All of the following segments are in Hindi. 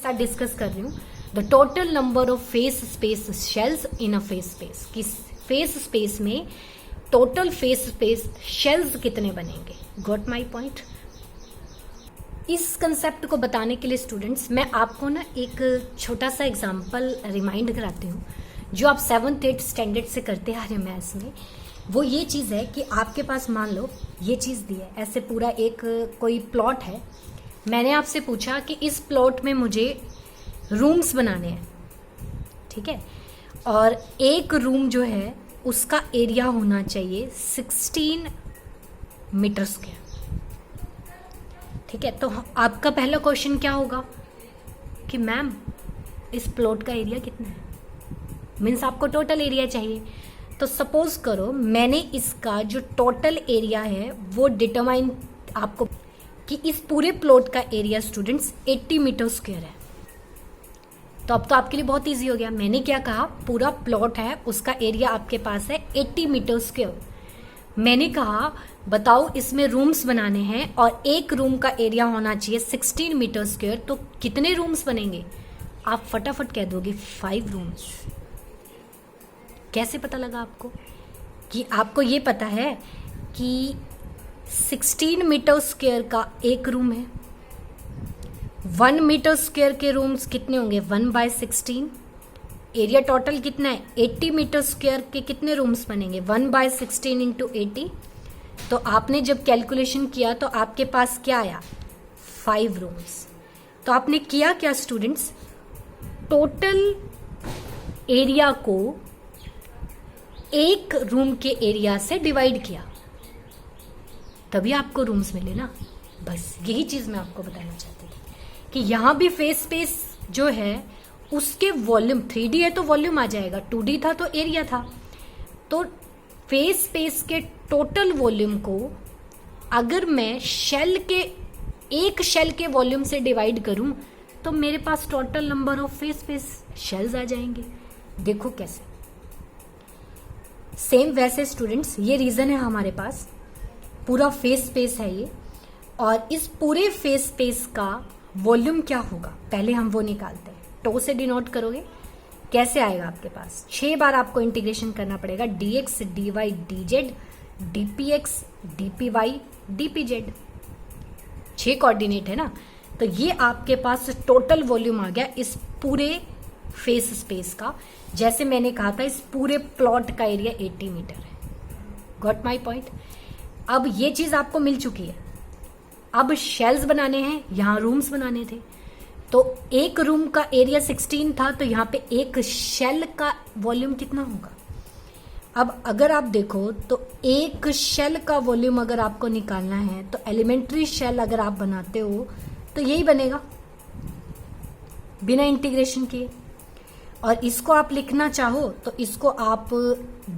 साथ डिस्कस कर रही हूँ the total number of face space shells in a face space. कि फेस स्पेस में टोटल फेस स्पेस शेल्स कितने बनेंगे। Got my point. इस कंसेप्ट को बताने के लिए स्टूडेंट्स मैं आपको ना एक छोटा सा एग्जांपल रिमाइंड कराती हूँ जो आप 7th 8th स्टैंडर्ड से करते आ रहे हैं मैथ्स में। वो ये चीज़ है कि आपके पास मान लो ये चीज़ दी है, ऐसे पूरा एक कोई प्लॉट है। मैंने आपसे पूछा कि इस प्लॉट में मुझे रूम्स बनाने हैं, ठीक है, और एक रूम जो है उसका एरिया होना चाहिए 16 मीटर स्क्वायर, ठीक है। तो आपका पहला क्वेश्चन क्या होगा कि मैम इस प्लॉट का एरिया कितना है, मीन्स आपको टोटल एरिया चाहिए। तो सपोज करो मैंने इसका जो टोटल एरिया है वो डिटरमाइन आपको कि इस पूरे प्लॉट का एरिया स्टूडेंट्स 80 मीटर स्क्वायर है। तो अब तो आपके लिए बहुत इजी हो गया। मैंने क्या कहा, पूरा प्लॉट है उसका एरिया आपके पास है 80 मीटर स्क्वायर। मैंने कहा बताओ इसमें रूम्स बनाने हैं और एक रूम का एरिया होना चाहिए 16 मीटर स्क्वायर, तो कितने रूम्स बनेंगे। आप फटाफट कह दोगे 5 रूम्स। कैसे पता लगा आपको कि आपको ये पता है कि 16 मीटर स्क्वायर का एक रूम है। 1 मीटर स्क्वायर के रूम्स कितने होंगे 1/16। एरिया टोटल कितना है 80 मीटर स्क्वायर के कितने रूम्स बनेंगे 1/16 इंटू 80। तो आपने जब कैलकुलेशन किया तो आपके पास क्या आया 5 रूम्स। तो आपने किया क्या स्टूडेंट्स, टोटल एरिया को एक रूम के एरिया से डिवाइड किया, तभी आपको रूम्स मिले ना। बस यही चीज मैं आपको बताना चाहती थी कि यहां भी फेस स्पेस जो है उसके वॉल्यूम 3D है तो वॉल्यूम आ जाएगा, 2D था तो एरिया था। तो फेस स्पेस के टोटल वॉल्यूम को अगर मैं एक शेल के वॉल्यूम से डिवाइड करूं तो मेरे पास total number of face space shells आ जाएंगे। देखो कैसे। सेम वैसे स्टूडेंट्स ये रीजन है हमारे पास, पूरा फेस स्पेस है ये, और इस पूरे फेस स्पेस का वॉल्यूम क्या होगा पहले हम वो निकालते हैं। टो से डिनोट करोगे कैसे आएगा आपके पास, 6 बार आपको इंटीग्रेशन करना पड़ेगा, dx dy dz dpx dpy dpz। 6 coordinate है ना। तो ये आपके पास टोटल वॉल्यूम आ गया इस पूरे फेस स्पेस का। जैसे मैंने कहा था इस पूरे प्लॉट का एरिया 80 मीटर है। Got my point. अब ये चीज आपको मिल चुकी है। अब शेल्स बनाने हैं, यहां रूम्स बनाने थे। तो एक रूम का एरिया 16 था तो यहाँ पे एक शेल का वॉल्यूम कितना होगा। अब अगर आप देखो तो एक शेल का वॉल्यूम अगर आपको निकालना है तो एलिमेंट्री शेल अगर आप बनाते हो तो यही बनेगा बिना इंटीग्रेशन किए। और इसको आप लिखना चाहो तो इसको आप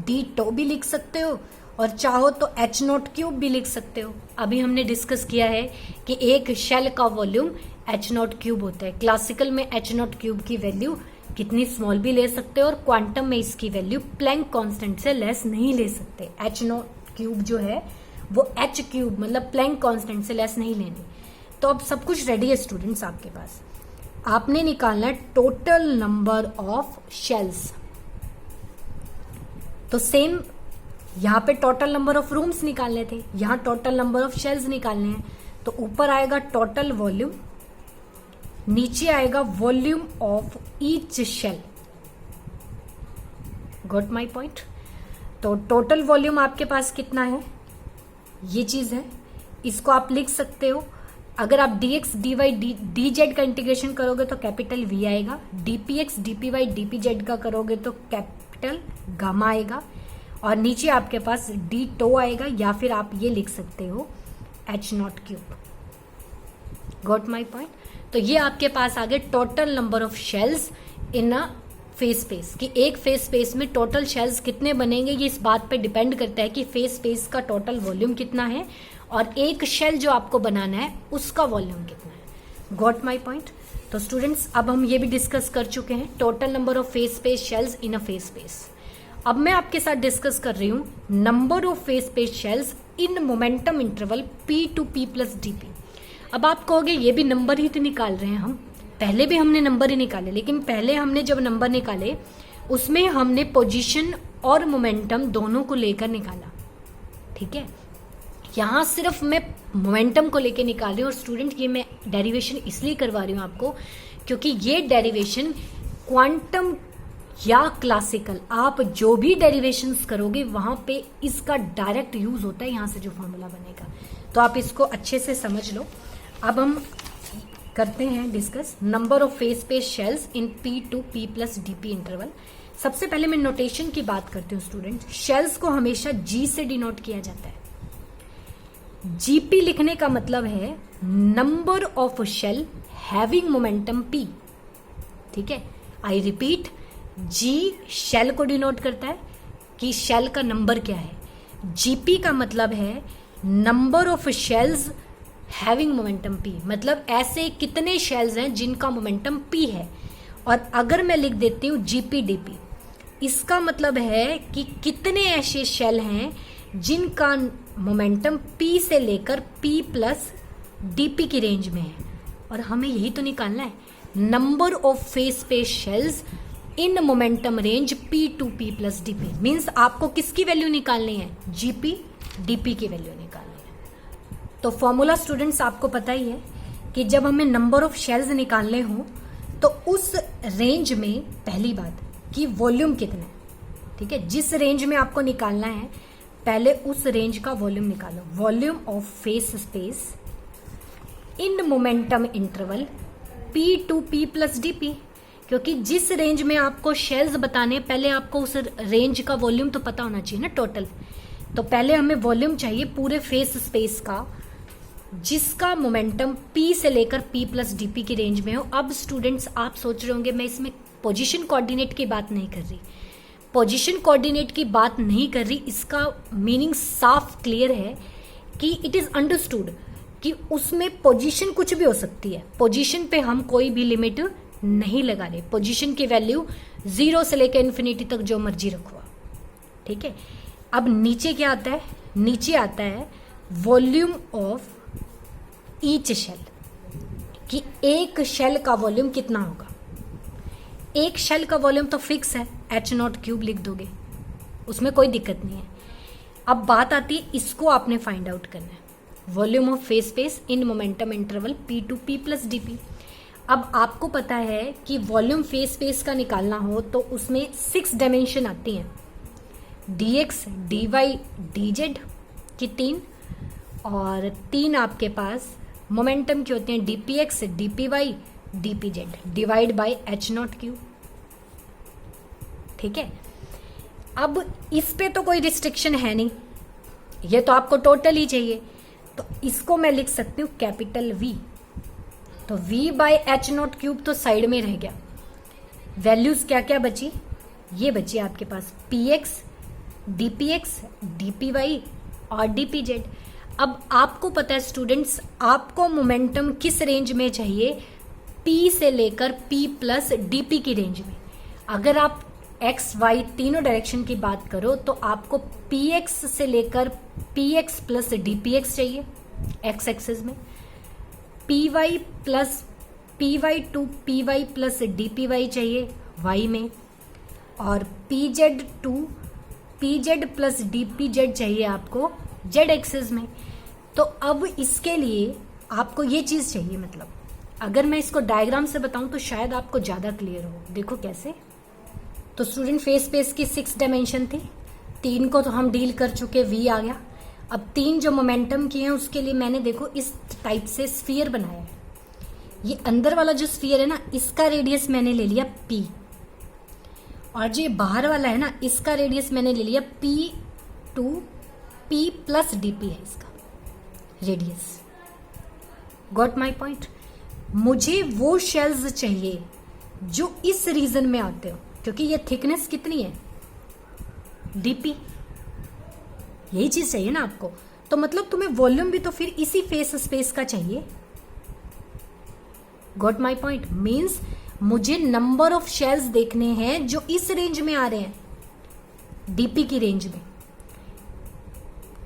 डी टो भी लिख सकते हो और चाहो तो H0³ भी लिख सकते हो। अभी हमने डिस्कस किया है कि एक शेल का वॉल्यूम H0³ होता है। क्लासिकल में H0³ की वैल्यू कितनी स्मॉल भी ले सकते हो और क्वांटम में इसकी वैल्यू प्लैंक कांस्टेंट से लेस नहीं ले सकते। H0³ जो है वो H³ मतलब प्लैंक कांस्टेंट से लेस नहीं लेनी। तो अब सब कुछ रेडी है स्टूडेंट्स आपके पास। आपने निकालना है टोटल नंबर ऑफ शेल्स। तो सेम यहां पे टोटल नंबर ऑफ रूम्स निकालने थे, यहां टोटल नंबर ऑफ शेल्स निकालने हैं। तो ऊपर आएगा टोटल वॉल्यूम, नीचे आएगा volume of each shell. Got my point. तो टोटल वॉल्यूम आपके पास कितना है ये चीज है, इसको आप लिख सकते हो। अगर आप dx dy dz का इंटीग्रेशन करोगे तो कैपिटल V आएगा, dpx dpy dpz का करोगे तो कैपिटल गामा आएगा, और नीचे आपके पास डी टो आएगा, या फिर आप ये लिख सकते हो H0³। Got my point. तो ये आपके पास आ गए total number of shells in a face space. कि एक फेस स्पेस में टोटल शेल्स कितने बनेंगे ये इस बात पे डिपेंड करता है कि फेस स्पेस का टोटल वॉल्यूम कितना है और एक शेल जो आपको बनाना है उसका वॉल्यूम कितना है। Got my point. तो स्टूडेंट्स अब हम ये भी डिस्कस कर चुके हैं total number of face space shells in a face space. अब मैं आपके साथ डिस्कस कर रही हूं number of face space shells in momentum interval p to p plus dp। अब आप कहोगे ये भी नंबर ही तो निकाल रहे हैं हम, पहले भी हमने नंबर ही निकाले, लेकिन पहले हमने जब नंबर निकाले उसमें हमने पोजीशन और मोमेंटम दोनों को लेकर निकाला, ठीक है। यहाँ सिर्फ मैं मोमेंटम को लेकर निकाल रही हूँ। और स्टूडेंट ये मैं डेरिवेशन इसलिए करवा रही हूँ आपको क्योंकि ये डेरिवेशन क्वांटम या क्लासिकल, आप जो भी डेरिवेशंस करोगे वहां पे इसका डायरेक्ट यूज होता है, यहाँ से जो फॉर्मूला बनेगा। तो आप इसको अच्छे से समझ लो। अब हम करते हैं discuss number of face space shells in P to P plus DP interval. सबसे पहले मैं नोटेशन की बात करती हूँ स्टूडेंट। शेल्स को हमेशा G से डिनोट किया जाता है। GP लिखने का मतलब है number of shell having momentum P, ठीक है। आई रिपीट, G शेल को डिनोट करता है कि शेल का नंबर क्या है। GP का मतलब है number of shells having momentum P, मतलब ऐसे कितने शेल्स हैं जिनका मोमेंटम P है। और अगर मैं लिख देती हूँ GPDP, इसका मतलब है कि कितने ऐसे शेल हैं जिनका मोमेंटम P से लेकर P प्लस DP की रेंज में है। और हमें यही तो निकालना है, number of face space shells in momentum range P to P plus DP। Means आपको किसकी वैल्यू निकालनी है? GPDP की वैल्यू निकालनी है। तो फॉर्मूला स्टूडेंट्स आपको पता ही है कि जब हमें नंबर ऑफ शेल्स निकालने हो तो उस रेंज में पहली बात कि वॉल्यूम कितना है, ठीक है। जिस रेंज में आपको निकालना है पहले उस रेंज का वॉल्यूम निकालो। Volume of face space in momentum interval P to P plus DP, क्योंकि जिस रेंज में आपको शेल्स बताने पहले आपको उस रेंज का वॉल्यूम तो पता होना चाहिए ना टोटल। तो पहले हमें वॉल्यूम चाहिए पूरे फेस स्पेस का जिसका मोमेंटम P से लेकर P प्लस DP की रेंज में हो। अब स्टूडेंट्स आप सोच रहे होंगे मैं इसमें पोजीशन कोऑर्डिनेट की बात नहीं कर रही, पोजीशन कोऑर्डिनेट की बात नहीं कर रही। इसका मीनिंग साफ क्लियर है कि इट इज अंडरस्टूड कि उसमें पोजीशन कुछ भी हो सकती है। पोजीशन पे हम कोई भी लिमिट नहीं लगा रहे। पोजीशन की वैल्यू 0 से लेकर इन्फिनिटी तक जो मर्जी रखो, ठीक है। अब नीचे क्या आता है? नीचे आता है वॉल्यूम ऑफ ईच शेल, कि एक शेल का वॉल्यूम कितना होगा। एक शेल का वॉल्यूम तो फिक्स है, H0³ लिख दोगे, उसमें कोई दिक्कत नहीं है। अब बात आती है इसको आपने फाइंड आउट करना है, volume of face space in momentum interval P to P plus DP। अब आपको पता है कि वॉल्यूम फेस स्पेस का निकालना हो तो उसमें 6 डायमेंशन आती हैं, dx, dy, dz की 3, और 3 आपके पास मोमेंटम के होते हैं dpx, dpy, dpz divide by H0³, ठीक है। अब इस पे तो कोई रिस्ट्रिक्शन है नहीं, ये तो आपको टोटल ही चाहिए, तो इसको मैं लिख सकती हूँ कैपिटल V। तो V बाय H0³ तो साइड में रह गया। वैल्यूज क्या क्या बची? ये बची आपके पास px, dpx, dpy और dpz। अब आपको पता है स्टूडेंट्स आपको मोमेंटम किस रेंज में चाहिए? P से लेकर P प्लस DP की रेंज में। अगर आप x, y तीनों डायरेक्शन की बात करो तो आपको px से लेकर px प्लस dpx चाहिए x एक्सिस में, py plus py to py plus dpy चाहिए y में, और pz to pz plus dpz चाहिए आपको z एक्सिस में। तो अब इसके लिए आपको ये चीज चाहिए, मतलब अगर मैं इसको डायग्राम से बताऊं तो शायद आपको ज्यादा क्लियर हो। देखो कैसे। तो स्टूडेंट फेस स्पेस की 6 डायमेंशन थी, 3 को तो हम डील कर चुके, V आ गया। अब 3 जो मोमेंटम की हैं उसके लिए मैंने देखो इस टाइप से स्फीयर बनाया है। ये अंदर वाला जो स्फीयर है ना, इसका रेडियस मैंने ले लिया P, और जो ये बाहर वाला है ना, इसका रेडियस मैंने ले लिया P to P plus DP है इसका रेडियस। Got my point? मुझे वो शेल्स चाहिए जो इस रीजन में आते हो, क्योंकि ये थिकनेस कितनी है? DP, यही चीज चाहिए ना आपको। तो मतलब तुम्हें वॉल्यूम भी तो फिर इसी फेस स्पेस का चाहिए। Got my point? मीन्स मुझे नंबर ऑफ शेल्स देखने हैं जो इस रेंज में आ रहे हैं, DP की रेंज में।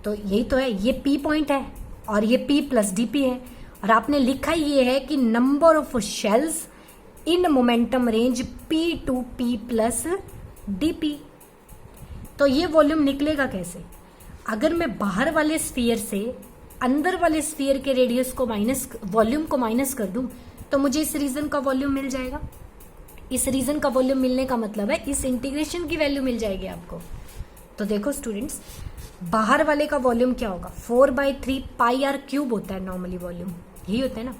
तो यही तो है, ये P पॉइंट है और ये P प्लस DP है, और आपने लिखा ये है कि number of shells in momentum range P2P plus dp। तो ये वॉल्यूम निकलेगा कैसे? अगर मैं बाहर वाले स्फीयर से अंदर वाले स्फीयर के रेडियस को वॉल्यूम को माइनस कर दूं तो मुझे इस रीजन का वॉल्यूम मिल जाएगा। इस रीजन का वॉल्यूम मिलने का मतलब है इस इंटीग्रेशन की वैल्यू मिल जाएगी आपको। तो देखो स्टूडेंट्स, बाहर वाले का वॉल्यूम क्या होगा? 4/3 पाई आर क्यूब होता है नॉर्मली वॉल्यूम, यही होता है ना।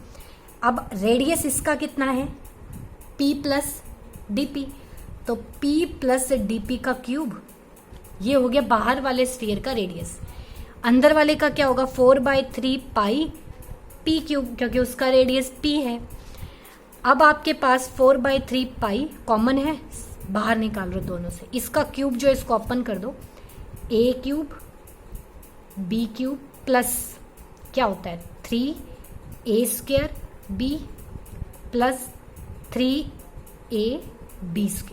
अब रेडियस इसका कितना है? P plus dp। तो P प्लस dp का क्यूब, ये हो गया बाहर वाले स्फीयर का रेडियस। अंदर वाले का क्या होगा? 4/3 पाई p क्यूब, क्योंकि उसका रेडियस p है। अब आपके पास 4/3 पाई कॉमन है, बाहर निकाल लो दोनों से। इसका क्यूब जो इसको ओपन कर दो, a cube b cube plus क्या होता है 3a² b प्लस 3ab²,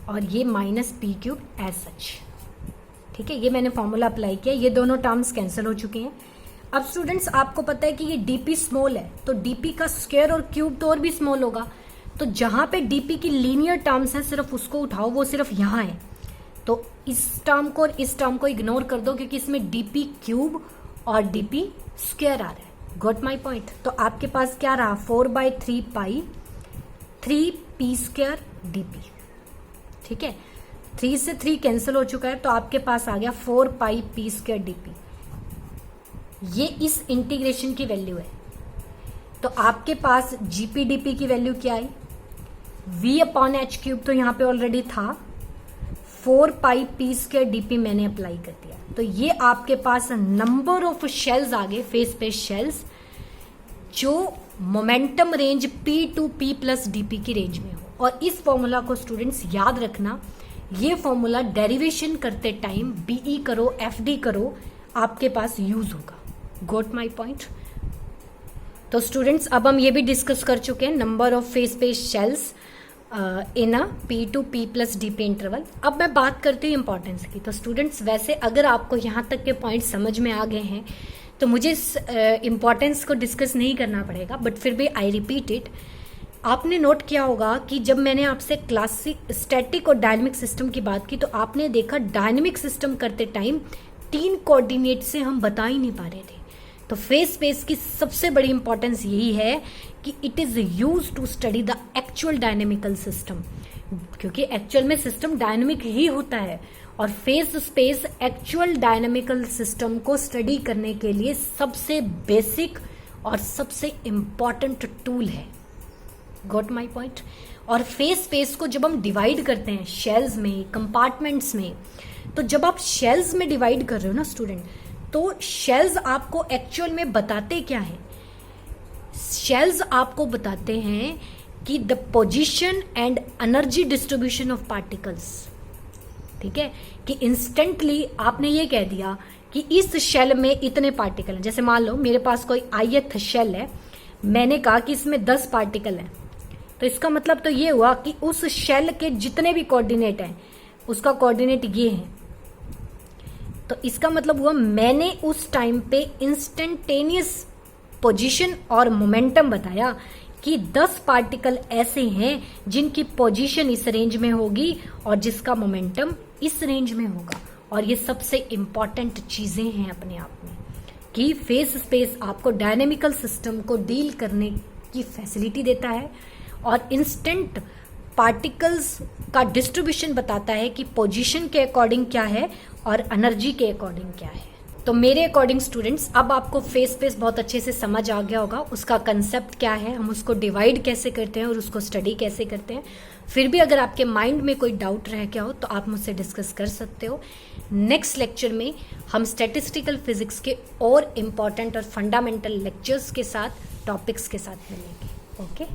और ये minus p cube as such. ठीक है, ये मैंने फॉर्मूला अप्लाई किया, ये दोनों टर्म्स कैंसिल हो चुके हैं। अब स्टूडेंट्स आपको पता है कि ये dp स्मॉल है, तो dp का स्क्वायर और क्यूब तो और भी स्मॉल होगा। तो जहां पे dp की लीनियर टर्म्स है सिर्फ उसको उठाओ, वो सिर्फ यहां है। तो इस टर्म को और इस टर्म को इग्नोर कर दो, क्योंकि इसमें dp क्यूब और dp स्क्वायर आ रहा है। Got my point? तो आपके पास क्या रहा? 4/3 पाई 3p² dp। ठीक है, 3 से 3 कैंसिल हो चुका है, तो आपके पास आ गया 4 p² dp। ये इस इंटीग्रेशन की वैल्यू है। तो आपके पास जीपी डीपी की वैल्यू क्या आई? v/h³ तो यहाँ पे ऑलरेडी था, 4 p² dp मैंने अप्लाई कर दिया। तो ये आपके पास नंबर ऑफ शेल्स आ गए, फेस स्पेस शेल्स, जो momentum range P2P plus dp की रेंज में हो। और इस फॉर्मूला को स्टूडेंट्स याद रखना, ये फॉर्मूला डेरिवेशन करते टाइम बीई करो एफडी करो, आपके पास यूज होगा। गोट माई पॉइंट? तो स्टूडेंट्स अब हम ये भी डिस्कस कर चुके हैं number of face space shells in a P2P plus dp interval. अब मैं बात करती हूँ इंपॉर्टेंस की। तो स्टूडेंट्स वैसे अगर आपको यहाँ तक के पॉइंट समझ में आ गए हैं तो मुझे इंपॉर्टेंस को डिस्कस नहीं करना पड़ेगा, बट फिर भी आई रिपीट इट। आपने नोट किया होगा कि जब मैंने आपसे क्लासिक स्टैटिक और डायनेमिक सिस्टम की बात की तो आपने देखा डायनेमिक सिस्टम करते टाइम 3 कोऑर्डिनेट से हम बता ही नहीं पा रहे थे। तो फेस स्पेस की सबसे बड़ी इंपॉर्टेंस यही है कि it is use to study the actual dynamical system, क्योंकि एक्चुअल में सिस्टम डायनेमिक ही होता है और phase space actual dynamical system को स्टडी करने के लिए सबसे बेसिक और सबसे इंपॉर्टेंट टूल है। Got my point? और फेस स्पेस को जब हम डिवाइड करते हैं शेल्स में, कंपार्टमेंट्स में, तो जब आप शेल्स में डिवाइड कर रहे हो ना स्टूडेंट, तो शेल्स आपको एक्चुअल में बताते क्या है? शेल्स आपको बताते हैं कि the position and energy distribution of particles. ठीक है, कि इंस्टेंटली आपने ये कह दिया कि इस शेल में इतने पार्टिकल हैं। जैसे मान लो मेरे पास कोई ith शेल है, मैंने कहा कि इसमें 10 पार्टिकल हैं, तो इसका मतलब तो ये हुआ कि उस शेल के जितने भी कोऑर्डिनेट हैं उसका कोऑर्डिनेट ये है। तो इसका मतलब हुआ मैंने उस टाइम पे इंस्टेंटेनियस पोजीशन और मोमेंटम बताया कि 10 पार्टिकल ऐसे हैं जिनकी पोजीशन इस रेंज में होगी और जिसका मोमेंटम इस रेंज में होगा। और ये सबसे इंपॉर्टेंट चीजें हैं अपने आप में कि फेस स्पेस आपको डायनेमिकल सिस्टम को डील करने की फैसिलिटी देता है और इंस्टेंट पार्टिकल्स का डिस्ट्रीब्यूशन बताता है कि पोजीशन के अकॉर्डिंग क्या है और एनर्जी के अकॉर्डिंग क्या है। तो मेरे अकॉर्डिंग स्टूडेंट्स अब आपको फेस स्पेस बहुत अच्छे से समझ आ गया होगा, उसका कंसेप्ट क्या है, हम उसको डिवाइड कैसे करते हैं और उसको स्टडी कैसे करते हैं। फिर भी अगर आपके माइंड में कोई डाउट रह गया हो तो आप मुझसे डिस्कस कर सकते हो। नेक्स्ट लेक्चर में हम स्टैटिस्टिकल फिजिक्स के और इम्पॉर्टेंट और फंडामेंटल लेक्चर्स के साथ, टॉपिक्स के साथ मिलेंगे। ओके।